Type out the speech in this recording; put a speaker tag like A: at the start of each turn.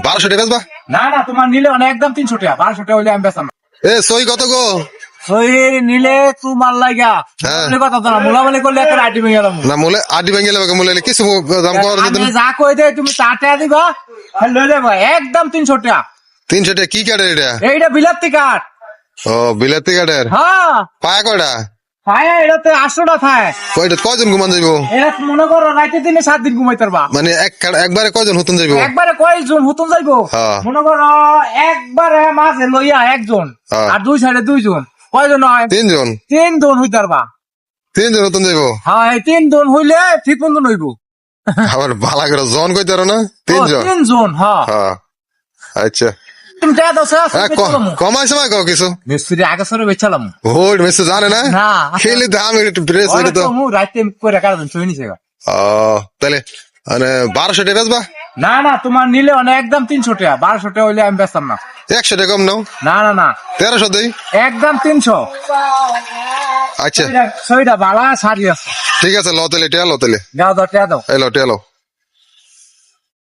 A: 1200 টাকা বেচবা?
B: না না, তোমার নিলে অনেক একদম 300 টাকা, 1200 টাকা হইলে আমি বেচাম না।
A: এ সই কত গো?
B: সই নিলে তোমার লাগা
A: হ্যাঁ।
B: কথা তো না, মোলামালি করলে একটা আইডি ভেঙে গেলাম।
A: না মুলে আডি ভেঙে গেলে মুলে কিছু দাম কর দিতে
B: আমি যা কই দে তুমি তা টাকা দিবা, লই যাবো একদম 300 টাকা।
A: 300 টাকা কি কাটে এটা?
B: এইটা বিলাতি কাঠ।
A: ও বিলাতি কাটের
B: হ্যাঁ
A: পায়া কয়টা?
B: ভাইয়া এটাতে 800টা থাকে।
A: কয়টা কয়জন ঘুমান যাইবো?
B: এটা মনে করো রাইতে দিনে 7 দিন ঘুমাইতে পারবা।
A: মানে একবারে কয়জন হুতুন যাইবো?
B: একবারে কয়জন হুতুম যাইবো?
A: হ্যাঁ।
B: মনে করো একবারে মাঝে লইয়া একজন,
A: হ্যাঁ।
B: আর দুই সাইডে দুইজন, কয়জন হয়?
A: 3 জন।
B: 3 জন হইতে পারবা।
A: 3 জন হুতুন যাইবো?
B: হ্যাঁ, এই 3 জন হইলে ঠিক মতো হইব।
A: আবার ভালো করে জন কইতে পারো না? 3 জন।
B: 3 জন, হ্যাঁ।
A: হ্যাঁ আচ্ছা।
B: তুমি টাকা দাও স্যার।
A: কমাই সময় কও কিছু।
B: মিস্ত্রি আগে সরে বেচালাম।
A: হোড মেসে জানে না?
B: না।
A: খেলে দাম একটু প্রেস হইলে তো।
B: মু রাইতে কইরা কারণ শুই নিছে।
A: ও তাহলে মানে 1200 টাকা বেচবা?
B: না না, তোমার নিলে অনেক একদম 300 টাকা, 1200 টাকা হইলে আমি বেচতাম না।
A: 100 টাকা কম নাও।
B: না না না,
A: 1300 দেই।
B: একদম 300।
A: আচ্ছা
B: সইটা বালা সারি আছে।
A: ঠিক আছে লো তাহলে টিয়া লো তাহলে।
B: দাও দাও টাকা দাও।
A: এই লো টিয়া লো।